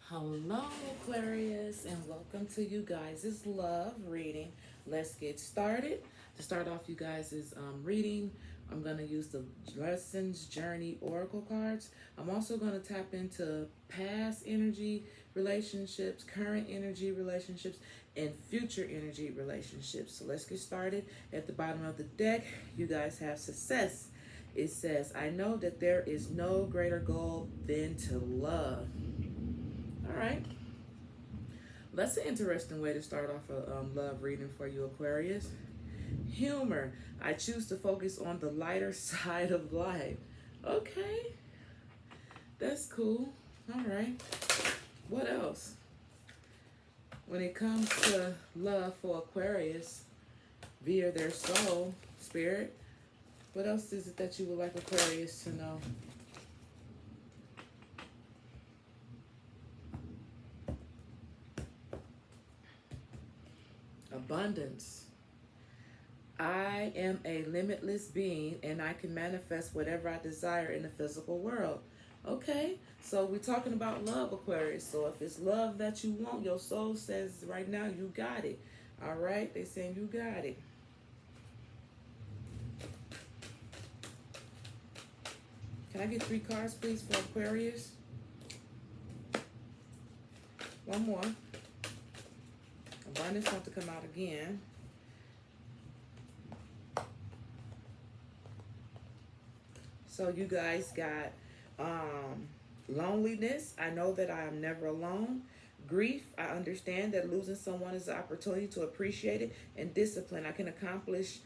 Hello, Aquarius, and welcome to you guys' love reading. Let's get started. To start off, you guys' reading, I'm going to use the Lessons Journey Oracle cards. I'm also going to tap into past energy relationships, current energy relationships, and future energy relationships. So let's get started. At the bottom of the deck, you guys have success. It says, I know that there is no greater goal than to love. All right. That's an interesting way to start off a love reading for you, Aquarius. Humor. I choose to focus on the lighter side of life. Okay, that's cool. All right. What else? When it comes to love for Aquarius via their soul, spirit, what else is it that you would like Aquarius to know? Abundance. I am a limitless being and I can manifest whatever I desire in the physical world. Okay, so we're talking about love, Aquarius. So if it's love that you want, your soul says right now you got it. All right, they saying you got it. Can I get 3 cards, please, for Aquarius? One more. Abundance wants to come out again. So you guys got loneliness. I know that I am never alone. Grief. I understand that losing someone is an opportunity to appreciate it. And discipline. I can accomplish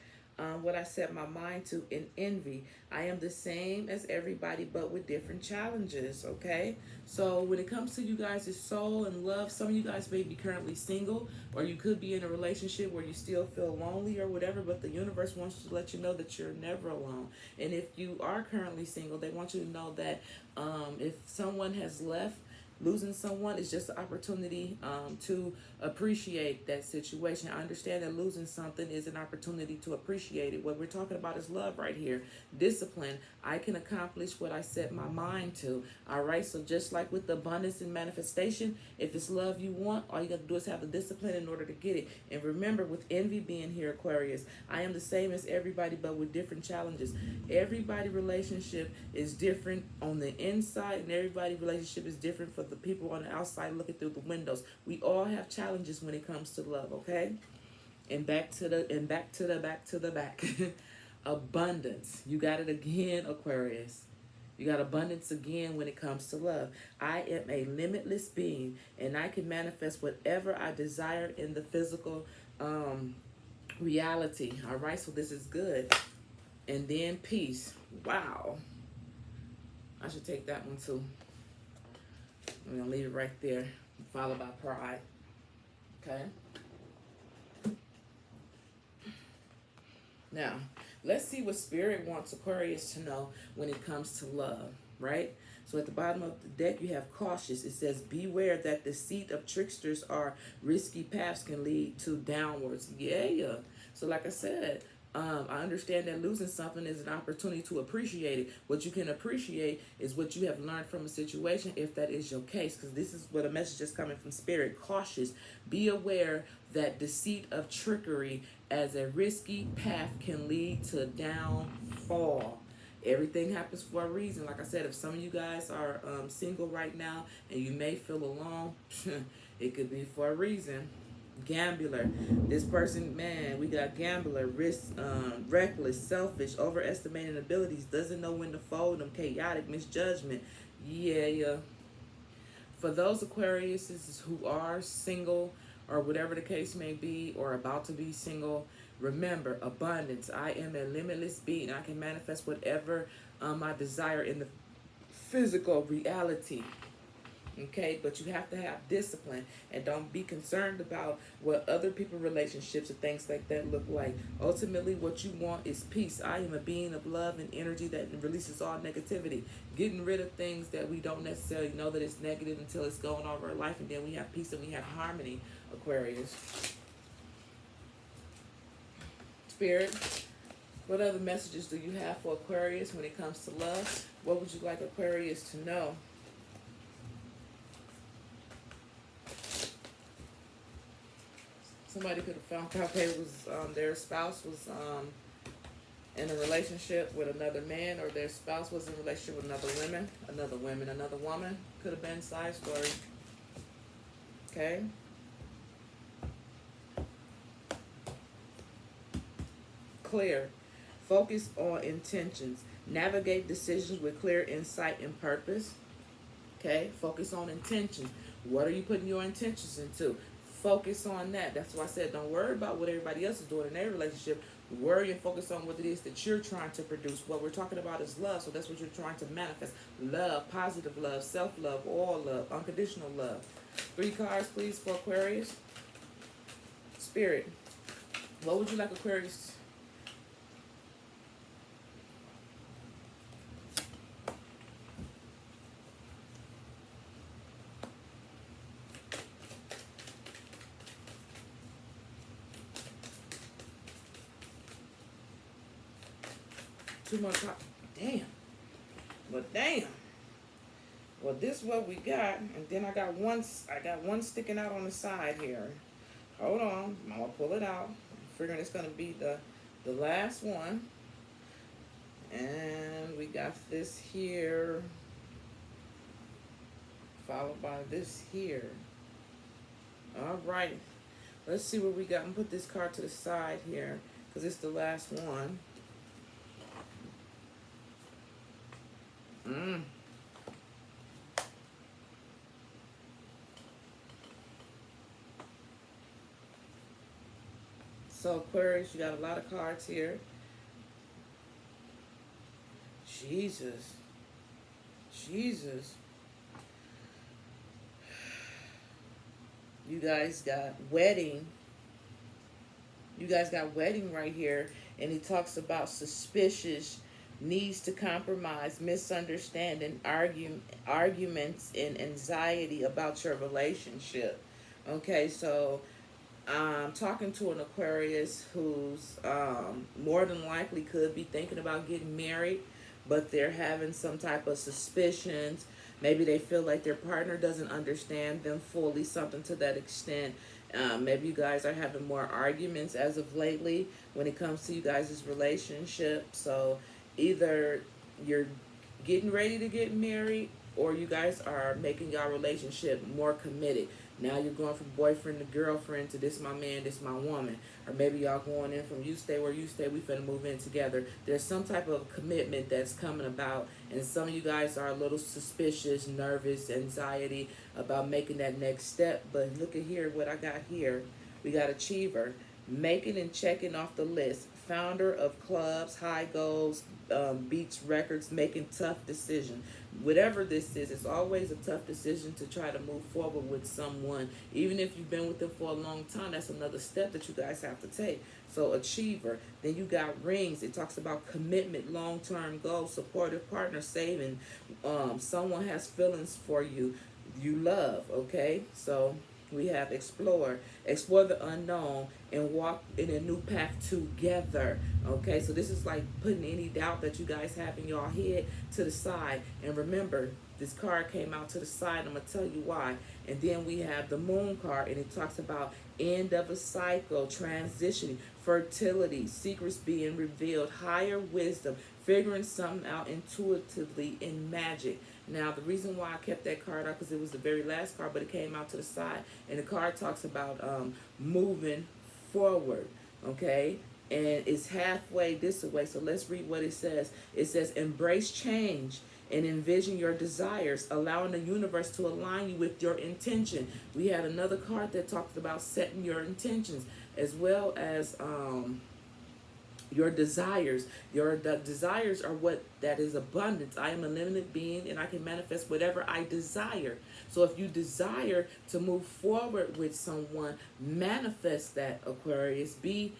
what I set my mind to. In envy. I am the same as everybody but with different challenges. Okay. So when it comes to you guys' soul and love, some of you guys may be currently single, or you could be in a relationship where you still feel lonely or whatever, but the universe wants to let you know that you're never alone. And if you are currently single, they want you to know that if someone has left, losing someone is just an opportunity to appreciate that situation. I understand that losing something is an opportunity to appreciate it. What we're talking about is love right here. Discipline. I can accomplish what I set my mind to. All right. So just like with the abundance and manifestation, if it's love you want, all you got to do is have the discipline in order to get it. And remember, with envy being here, Aquarius, I am the same as everybody, but with different challenges. Everybody relationship is different on the inside, and everybody relationship is different for the people on the outside looking through the windows. We all have challenges when it comes to love, okay? And back to the back. Abundance. You got it again, Aquarius. You got abundance again when it comes to love. I am a limitless being and I can manifest whatever I desire in the physical reality. All right, so this is good. And then peace. Wow. I should take that one too. I'm going to leave it right there, followed by pride. Okay? Now, let's see what Spirit wants Aquarius to know when it comes to love, right? So at the bottom of the deck, you have cautious. It says, beware that the deceit of tricksters or risky paths can lead to downwards. Yeah. So like I said, I understand that losing something is an opportunity to appreciate it. What you can appreciate is what you have learned from a situation, if that is your case, because this is what a message is coming from Spirit. Cautious. Be aware that deceit of trickery as a risky path can lead to downfall. Everything happens for a reason. Like I said, if some of you guys are single right now and you may feel alone, it could be for a reason. Gambler. This person, man, we got gambler, reckless, selfish, overestimating abilities, doesn't know when to fold them, chaotic, misjudgment. Yeah. For those Aquariuses who are single or whatever the case may be, or about to be single, remember, abundance. I am a limitless being. I can manifest whatever I desire in the physical reality. Okay, but you have to have discipline and don't be concerned about what other people's relationships and things like that look like. Ultimately, what you want is peace. I am a being of love and energy that releases all negativity, getting rid of things that we don't necessarily know that it's negative until it's going over our life, and then we have peace and we have harmony, Aquarius. Spirit, what other messages do you have for Aquarius when it comes to love? What would you like Aquarius to know? Somebody could have found out they was their spouse was in a relationship with another man, or their spouse was in a relationship with another woman. Could have been side story. Okay. Clear. Focus on intentions. Navigate decisions with clear insight and purpose. Okay. Focus on intentions. What are you putting your intentions into? Focus on that. That's why I said don't worry about what everybody else is doing in their relationship. Worry and focus on what it is that you're trying to produce. What we're talking about is love, so that's what you're trying to manifest. Love, positive love, self-love, all love, unconditional love. 3 cards, please, for Aquarius. Spirit, what would you like Aquarius? Two more cards. Damn. But damn. Well, this is what we got, and then I got one sticking out on the side here. Hold on, I'm gonna pull it out. I'm figuring it's gonna be the last one. And we got this here, followed by this here. All right, let's see what we got. I'm gonna put this card to the side here because it's the last one. So Aquarius, you got a lot of cards here. Jesus. You guys got wedding. You guys got wedding right here. And he talks about suspicious, needs to compromise, misunderstanding, arguments, and anxiety about your relationship. Okay, so I'm talking to an Aquarius who's more than likely could be thinking about getting married, but they're having some type of suspicions. Maybe they feel like their partner doesn't understand them fully, something to that extent. Maybe you guys are having more arguments as of lately when it comes to you guys' relationship. So either you're getting ready to get married, or you guys are making your relationship more committed. Now you're going from boyfriend to girlfriend to this my man, this my woman. Or maybe y'all going in from you stay where you stay, we finna move in together. There's some type of commitment that's coming about, and some of you guys are a little suspicious, nervous, anxiety about making that next step. But look at here, what I got here. We got Achiever, making and checking off the list. Founder of clubs, high goals, beats records, making tough decisions. Whatever this is, it's always a tough decision to try to move forward with someone. Even if you've been with them for a long time, that's another step that you guys have to take. So Achiever. Then you got Rings. It talks about commitment, long-term goals, supportive partner, saving. Someone has feelings for you. You love, okay? So we have explore the unknown, and walk in a new path together. Okay, so this is like putting any doubt that you guys have in your head to the side. And remember, this card came out to the side. I'm gonna tell you why. And then we have the Moon card, and it talks about end of a cycle, transitioning, fertility, secrets being revealed, higher wisdom, figuring something out intuitively in magic. Now, the reason why I kept that card out because it was the very last card, but it came out to the side. And the card talks about moving forward, okay? And it's halfway this way. So let's read what it says. It says, embrace change and envision your desires, allowing the universe to align you with your intention. We had another card that talks about setting your intentions, as well as your desires. Your desires are what that is abundance. I am a limited being, and I can manifest whatever I desire. So if you desire to move forward with someone, manifest that, Aquarius. Be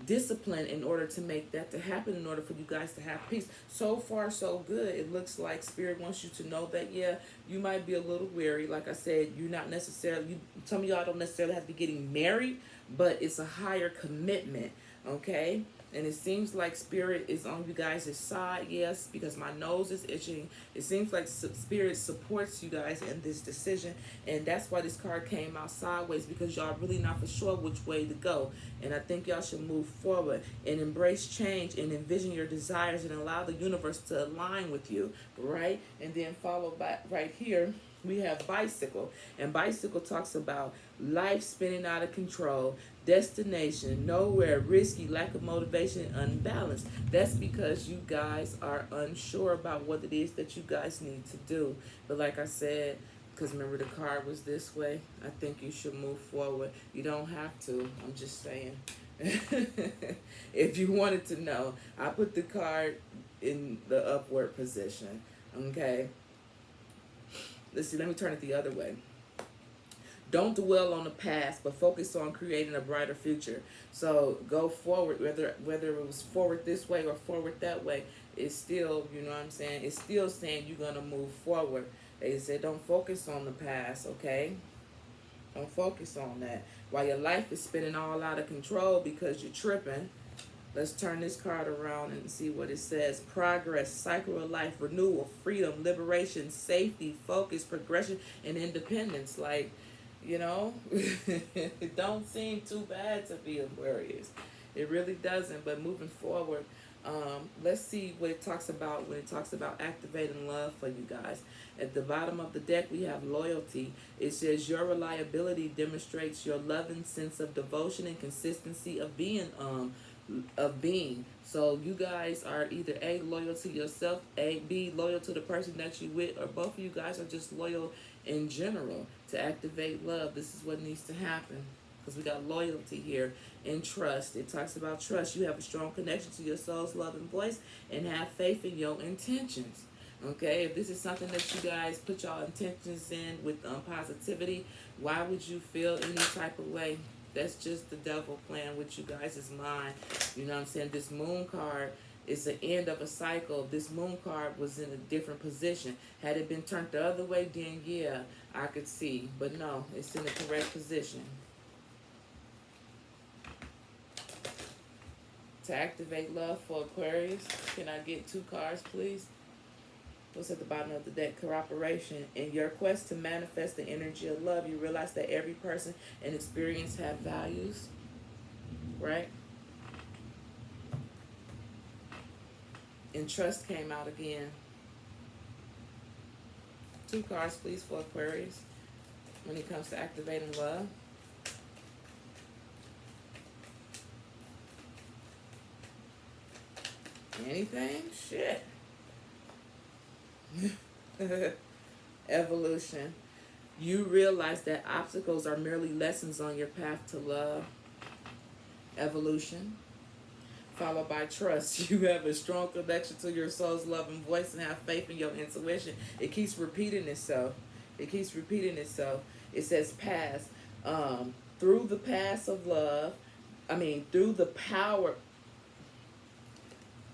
disciplined in order to make that to happen, in order for you guys to have peace. So far so good. It looks like Spirit wants you to know that, yeah, you might be a little weary. Like I said, you're not necessarily, some of y'all don't necessarily have to be getting married, but it's a higher commitment. Okay, And it seems like spirit is on you guys' side, yes, because my nose is itching. It seems like spirit supports you guys in this decision, and that's why this card came out sideways, because y'all really not for sure which way to go. And I think y'all should move forward and embrace change and envision your desires and allow the universe to align with you, right? And then followed by right here, we have bicycle, and bicycle talks about life spinning out of control, destination nowhere, risky, lack of motivation, unbalanced. That's because you guys are unsure about what it is that you guys need to do. But like I said, because remember the card was this way, I think you should move forward. You don't have to, I'm just saying. If you wanted to know, I put the card in the upward position. Okay, let's see, let me turn it the other way. Don't dwell on the past, but focus on creating a brighter future. So go forward, whether it was forward this way or forward that way, it's still, you know what I'm saying? It's still saying you're gonna move forward. They said don't focus on the past, okay? Don't focus on that. While your life is spinning all out of control because you're tripping, let's turn this card around and see what it says. Progress, cycle of life, renewal, freedom, liberation, safety, focus, progression, and independence. Like, you know, it don't seem too bad to be Aquarius. It really doesn't. But moving forward, let's see what it talks about when it talks about activating love for you guys. At the bottom of the deck, we have loyalty. It says your reliability demonstrates your loving sense of devotion and consistency of being. So you guys are either A, loyal to yourself, B, loyal to the person that you with, or both of you guys are just loyal in general. To activate love, this is what needs to happen, because we got loyalty here and trust. It talks about trust. You have a strong connection to your soul's love and voice, and have faith in your intentions. Okay, if this is something that you guys put your intentions in with positivity, why would you feel any type of way? That's just the devil playing with you guys' mind. You know what I'm saying? This moon card is the end of a cycle. This moon card was in a different position. Had it been turned the other way, then yeah, I could see. But no, it's in the correct position. To activate love for Aquarius, can I get 2 cards, please? What's at the bottom of the deck? Cooperation. In your quest to manifest the energy of love, you realize that every person and experience have values, right? And trust came out again. 2 cards, please, for Aquarius when it comes to activating love. Anything? Shit. Evolution. You realize that obstacles are merely lessons on your path to love. Evolution. Followed by trust. You have a strong connection to your soul's love and voice and have faith in your intuition. It keeps repeating itself. It keeps repeating itself. It says pass. Through the pass of love, through the power,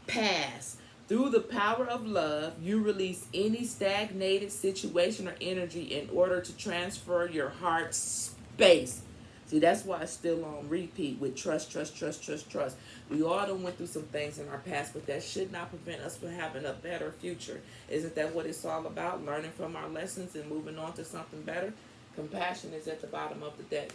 pass. Through the power of love, you release any stagnated situation or energy in order to transfer your heart's space. See, that's why it's still on repeat with trust, trust, trust, trust, trust. We all done went through some things in our past, but that should not prevent us from having a better future. Isn't that what it's all about? Learning from our lessons and moving on to something better? Compassion is at the bottom of the deck.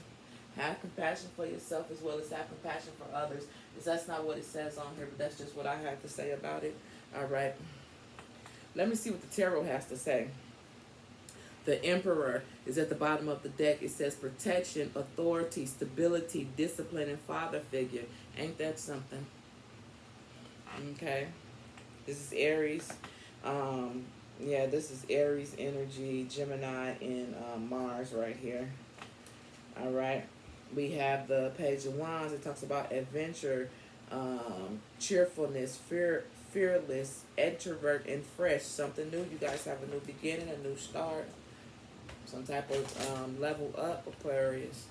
Have compassion for yourself as well as have compassion for others. Because that's not what it says on here, but that's just what I have to say about it. All right. Let me see what the tarot has to say. The Emperor is at the bottom of the deck. It says protection, authority, stability, discipline, and father figure. Ain't that something? Okay. This is Aries. Yeah, this is Aries energy, Gemini, and Mars right here. All right. We have the Page of Wands. It talks about adventure, cheerfulness, fearless, introvert, and fresh. Something new. You guys have a new beginning, a new start. Some type of level up, Aquarius.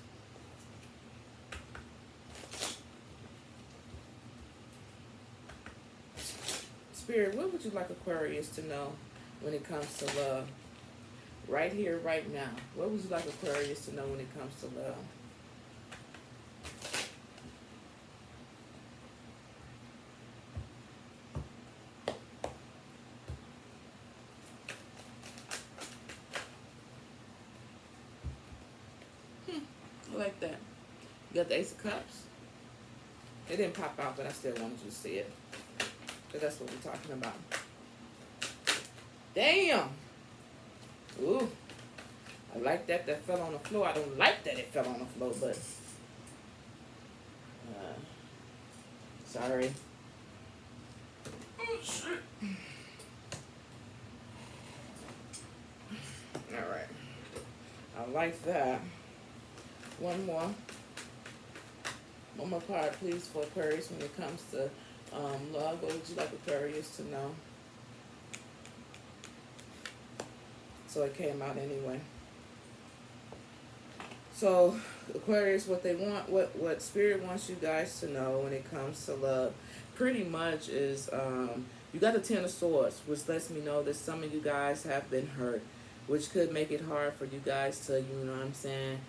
Spirit, what would you like Aquarius to know when it comes to love? Right here, right now. What would you like Aquarius to know when it comes to love? like that. You got the Ace of Cups. It didn't pop out, but I still wanted you to see it. Because that's what we're talking about. Damn. Ooh. I like that fell on the floor. I don't like that it fell on the floor, but... sorry. Oh, shit. Alright. I like that. One more. One more card, please, for Aquarius when it comes to love. What would you like Aquarius to know? So it came out anyway. So Aquarius, what they want, what Spirit wants you guys to know when it comes to love, pretty much is you got the Ten of Swords, which lets me know that some of you guys have been hurt, which could make it hard for you guys to, you know what I'm saying,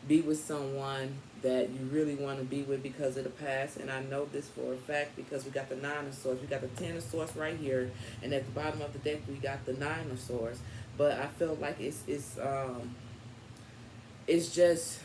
be with someone that you really want to be with because of the past. And I know this for a fact because we got the Nine of Swords. We got the Ten of Swords right here, and at the bottom of the deck we got the Nine of Swords. But I feel like it's just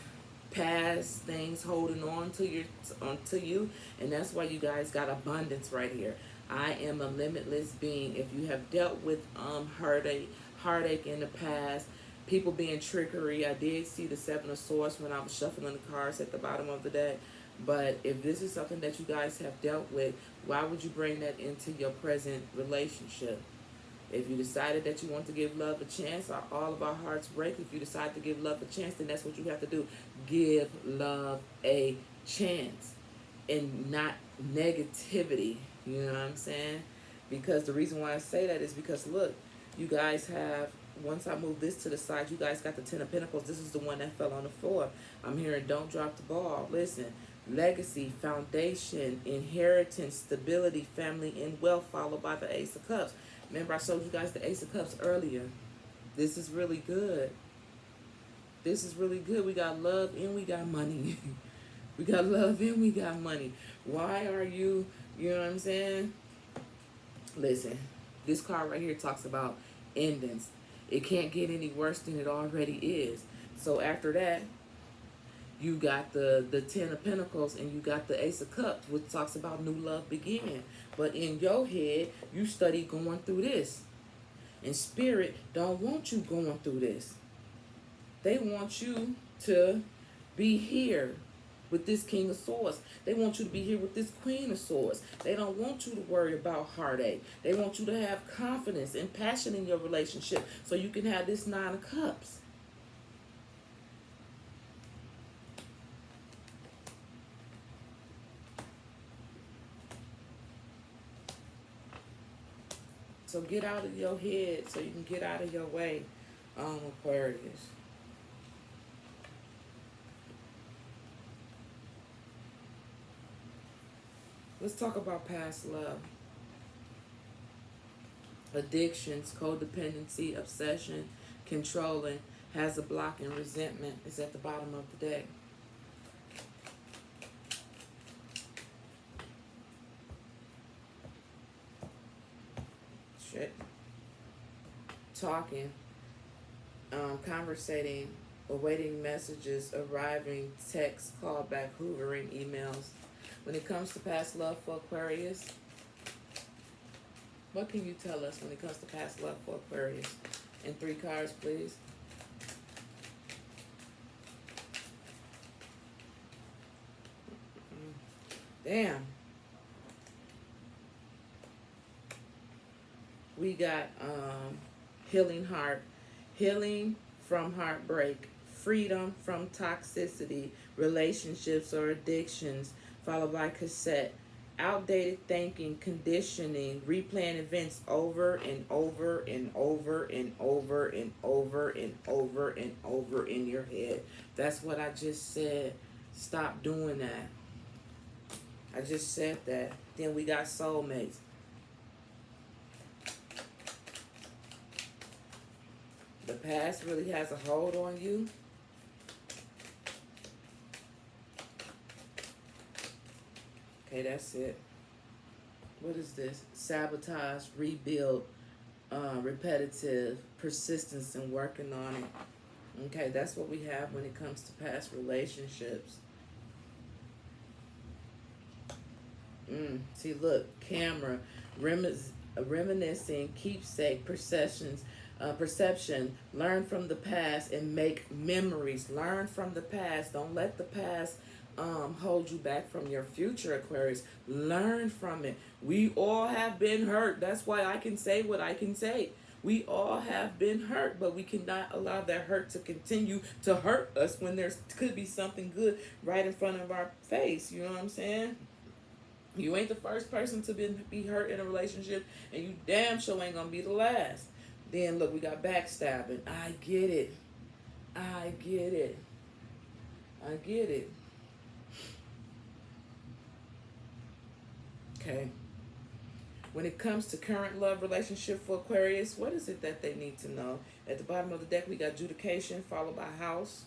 past things holding on to you, and that's why you guys got abundance right here. I am a limitless being. If you have dealt with heartache in the past, people being trickery, I did see the Seven of Swords when I was shuffling the cards at the bottom of the deck. But if this is something that you guys have dealt with, why would you bring that into your present relationship? If you decided that you want to give love a chance, all of our hearts break. If you decide to give love a chance, then that's what you have to do. Give love a chance and not negativity. You know what I'm saying? Because the reason why I say that is because, look, you guys have, once I move this to the side, you guys got the Ten of Pentacles. This is the one that fell on the floor. I'm hearing don't drop the ball. Listen, legacy, foundation, inheritance, stability, family, and wealth, followed by the Ace of Cups. Remember, I showed you guys the Ace of Cups earlier. This is really good. This is really good. We got love and we got money. We got love and we got money. Why are you know what I'm saying? Listen, this card right here talks about endings. It can't get any worse than it already is. So after that, you got the Ten of Pentacles and you got the Ace of Cups, which talks about new love beginning. But in your head, you study going through this. And Spirit don't want you going through this. They want you to be here with this King of Swords. They want you to be here with this Queen of Swords. They don't want you to worry about heartache. They want you to have confidence and passion in your relationship so you can have this Nine of Cups. So get out of your head so you can get out of your way, Aquarius. Let's talk about past love. Addictions, codependency, obsession, controlling, has a block, and resentment is at the bottom of the deck. Talking, conversating, awaiting messages, arriving, text, callback, hoovering, emails. When it comes to past love for Aquarius, what can you tell us when it comes to past love for Aquarius? In 3 cards, please. Damn. We got healing heart, healing from heartbreak, freedom from toxicity, relationships or addictions, followed by cassette, outdated thinking, conditioning, replaying events over and over and over and over and over and over and over in your head. That's what I just said. Stop doing that. I just said that. Then we got soulmates. The past really has a hold on you. Okay, that's it. What is this? Sabotage, rebuild, repetitive, persistence, and working on it. Okay, that's what we have when it comes to past relationships. See, look, camera, reminiscing, keepsake, perception, learn from the past and make memories. Learn from the past. Don't let the past hold you back from your future, Aquarius. Learn from it. We all have been hurt. That's why I can say what I can say. We all have been hurt, but we cannot allow that hurt to continue to hurt us when there could be something good right in front of our face. You know what I'm saying? You ain't the first person to be hurt in a relationship, and you damn sure ain't gonna be the last. Then look, we got backstabbing. I get it. I get it. I get it. Okay. When it comes to current love relationship for Aquarius, what is it that they need to know? At the bottom of the deck, we got adjudication followed by house.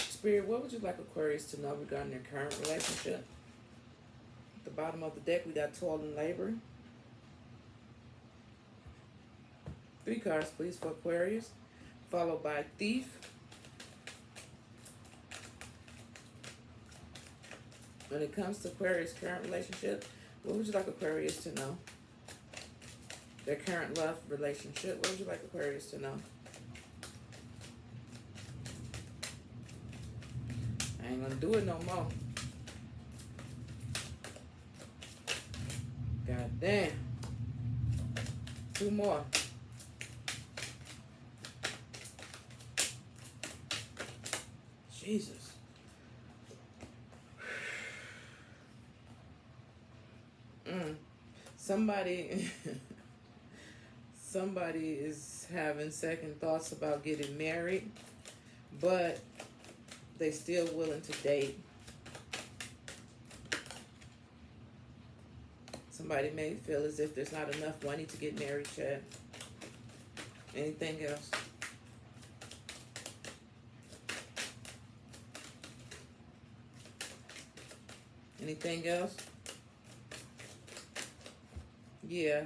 Spirit, what would you like Aquarius to know regarding their current relationship? At the bottom of the deck, we got toil and labor. 3 cards, please, for Aquarius. Followed by thief. When it comes to Aquarius' current relationship, what would you like Aquarius to know? Their current love relationship, what would you like Aquarius to know? I ain't gonna do it no more. God damn. 2 more. Jesus. Somebody somebody is having second thoughts about getting married, but they still willing to date. Somebody may feel as if there's not enough money to get married yet. Anything else? Anything else? Yeah,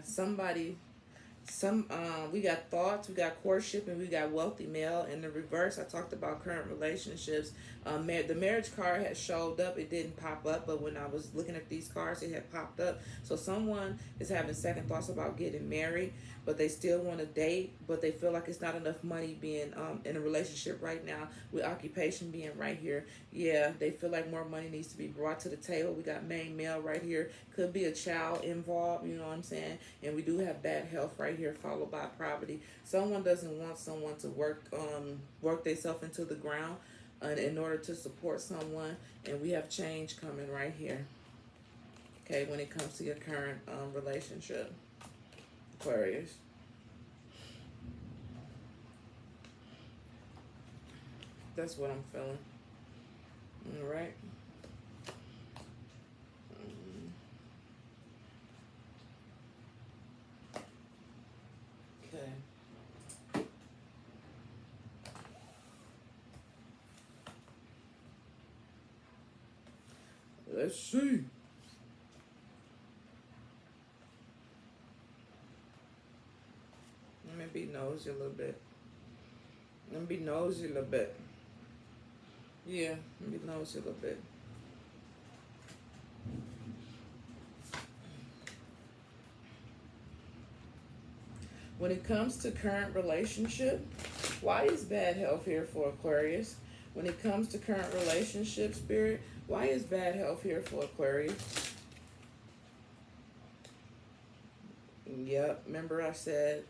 we got thoughts, we got courtship, and we got wealthy male. In the reverse, I talked about current relationships. The marriage card had showed up. It didn't pop up, but when I was looking at these cards, it had popped up. So someone is having second thoughts about getting married, but they still want to date, but they feel like it's not enough money being in a relationship right now, with occupation being right here. Yeah, they feel like more money needs to be brought to the table. We got main male right here. Could be a child involved, you know what I'm saying? And we do have bad health right here, followed by poverty. Someone doesn't want someone to work themselves into the ground in order to support someone, and we have change coming right here. Okay, when it comes to your current relationship, Aquarius. That's what I'm feeling. All right. Okay. Let's see. Let me be nosy a little bit. Let me be nosy a little bit. Yeah, let me be nosy a little bit. When it comes to current relationship, why is bad health here for Aquarius? When it comes to current relationship, Spirit, why is bad health here for Aquarius? Yep, remember I said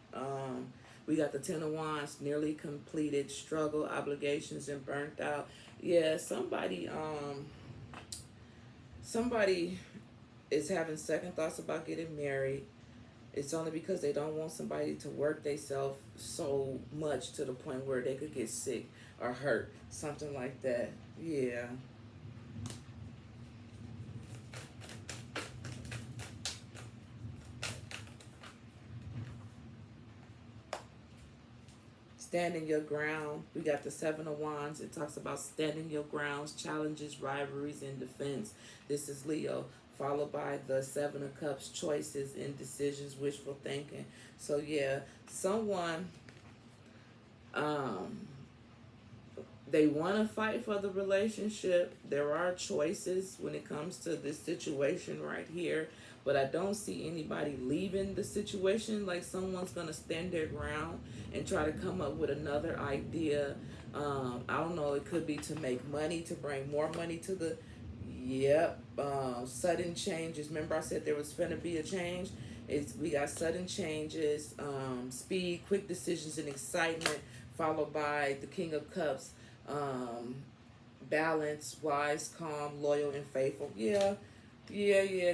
we got the 10 of Wands, nearly completed, struggle, obligations, and burnt out. Yeah, somebody is having second thoughts about getting married. It's only because they don't want somebody to work themselves so much to the point where they could get sick or hurt, something like that. Yeah. Standing your ground. We got the Seven of Wands. It talks about standing your grounds, challenges, rivalries, and defense. This is Leo. Followed by the Seven of Cups, choices, indecisions, wishful thinking. So yeah, someone, they want to fight for the relationship. There are choices when it comes to this situation right here, but I don't see anybody leaving the situation. Like someone's going to stand their ground and try to come up with another idea. I don't know. It could be to make money, to bring more money to the, yep. Sudden changes. Remember I said there was going to be a change? We got sudden changes, speed, quick decisions, and excitement, followed by the King of Cups. Balance, wise, calm, loyal, and faithful. Yeah.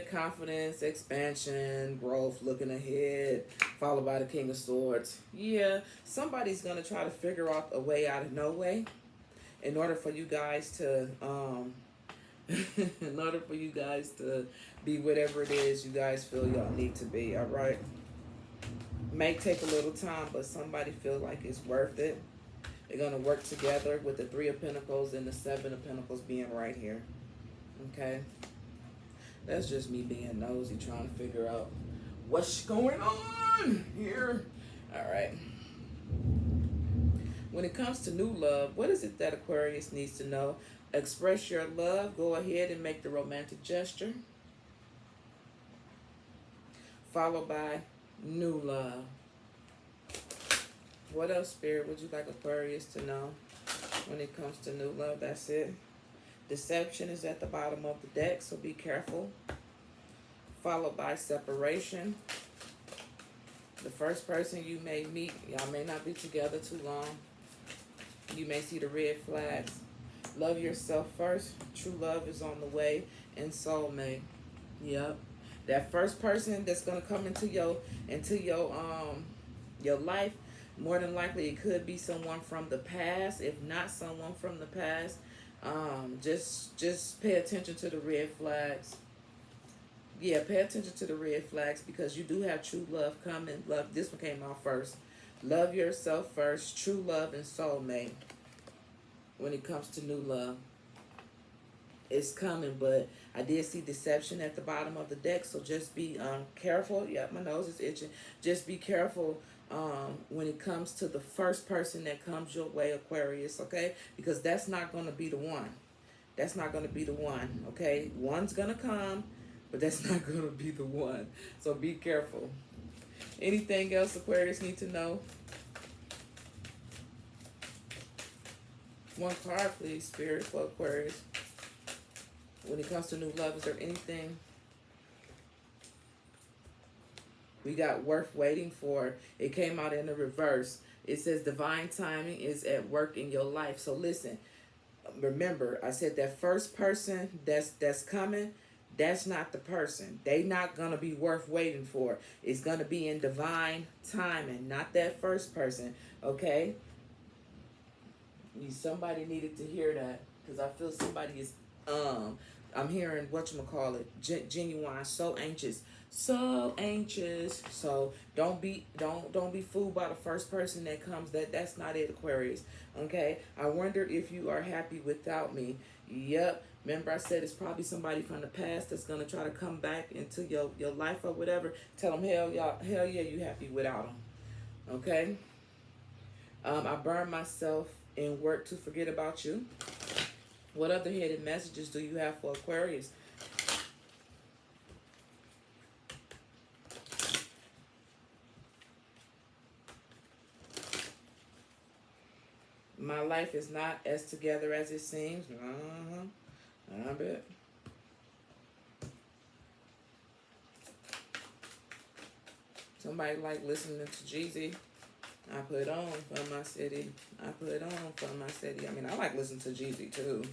Confidence, expansion, growth, looking ahead, followed by the King of Swords. Yeah, somebody's gonna try to figure out a way out of no way in order for you guys to in order for you guys to be whatever it is you guys feel y'all need to be. All right, may take a little time, but somebody feel like it's worth it. They're going to work together with the Three of Pentacles and the Seven of Pentacles being right here. Okay? That's just me being nosy, trying to figure out what's going on here. All right. When it comes to new love, what is it that Aquarius needs to know? Express your love. Go ahead and make the romantic gesture. Followed by new love. What else, Spirit, would you like Aquarius to know when it comes to new love? That's it. Deception is at the bottom of the deck, so be careful. Followed by separation. The first person you may meet, y'all may not be together too long. You may see the red flags. Love yourself first. True love is on the way. And soulmate. Yep. That first person that's gonna come into your life. More than likely, it could be someone from the past. If not someone from the past, just pay attention to the red flags. Yeah, pay attention to the red flags because you do have true love coming. Love. This one came out first. Love yourself first. True love and soulmate. When it comes to new love, it's coming. But I did see deception at the bottom of the deck, so just be careful. Yeah, my nose is itching. Just be careful. When it comes to the first person that comes your way, Aquarius, okay? Because that's not going to be the one. That's not going to be the one, okay? One's going to come, but that's not going to be the one. So be careful. Anything else Aquarius need to know? One card, please, Spirit, for Aquarius. When it comes to new love, is there anything we got worth waiting for? It came out in the reverse. It says divine timing is at work in your life. So listen, remember, I said that first person that's coming, that's not the person. They not going to be worth waiting for. It's going to be in divine timing, not that first person, okay? Somebody needed to hear that because I feel somebody is, I'm hearing whatchamacallit, genuine, so anxious. So anxious. So don't be fooled by the first person that comes. That's not it, Aquarius. Okay? I wonder if you are happy without me. Yep. Remember I said it's probably somebody from the past that's gonna try to come back into your life or whatever. Tell them hell yeah, you happy without them. Okay? I burn myself in work to forget about you. What other hidden messages do you have for Aquarius? My life is not as together as it seems. I bet. Somebody like listening to Jeezy. I put on for my city. I put on for my city. I mean, I like listening to Jeezy too.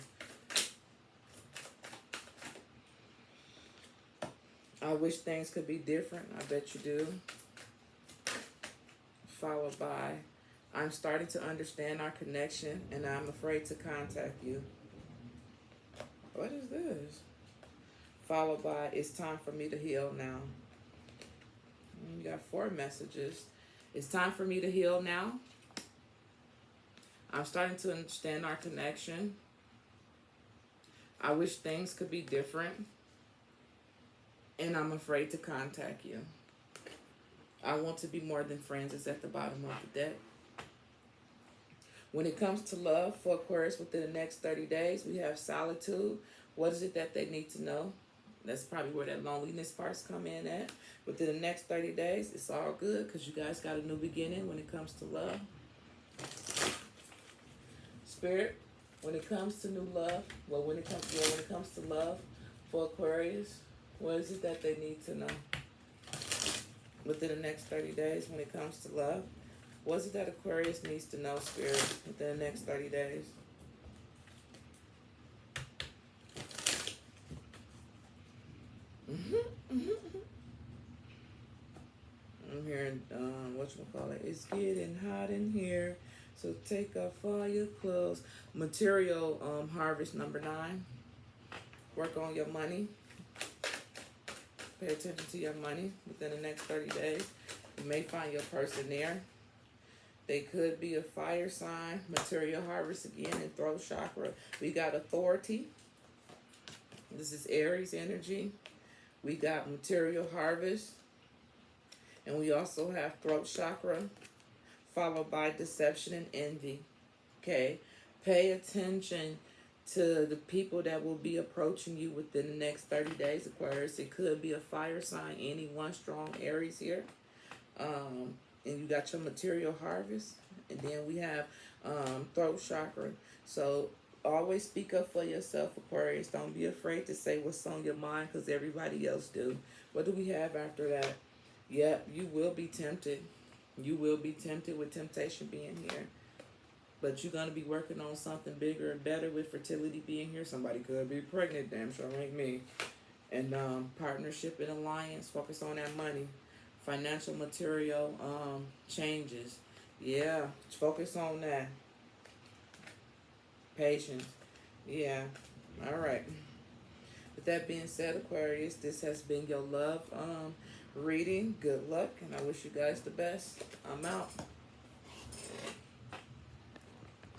I wish things could be different. I bet you do. Followed by, I'm starting to understand our connection and I'm afraid to contact you. What is this? Followed by, it's time for me to heal now. You got 4 messages. It's time for me to heal now. I'm starting to understand our connection. I wish things could be different, and I'm afraid to contact you. I want to be more than friends is at the bottom of the deck. When it comes to love for Aquarius within the next 30 days, we have solitude. What is it that they need to know? That's probably where that loneliness parts come in at. Within the next 30 days, it's all good because you guys got a new beginning when it comes to love. Spirit, when it comes to new love, when it comes to love for Aquarius, what is it that they need to know? Within the next 30 days, when it comes to love, what is it that Aquarius needs to know, Spirit, within the next 30 days? I'm hearing, whatchamacallit, it's getting hot in here, so take off all your clothes. Material harvest number 9. Work on your money. Pay attention to your money within the next 30 days. You may find your person there. They could be a fire sign. Material harvest again in throat chakra. We got authority. This is Aries energy. We got material harvest. And we also have throat chakra, followed by deception and envy. Okay? Pay attention to the people that will be approaching you within the next 30 days, Aquarius. It could be a fire sign, any one strong Aries here. And you got your material harvest. And then we have throat chakra. So always speak up for yourself, Aquarius. Don't be afraid to say what's on your mind because everybody else do. What do we have after that? Yep, you will be tempted. You will be tempted with temptation being here. But you're going to be working on something bigger and better with fertility being here. Somebody could be pregnant, damn sure ain't me. And partnership and alliance, focus on that money. Financial material changes. Yeah, focus on that. Patience. Yeah, all right. With that being said, Aquarius, this has been your love reading. Good luck, and I wish you guys the best. I'm out.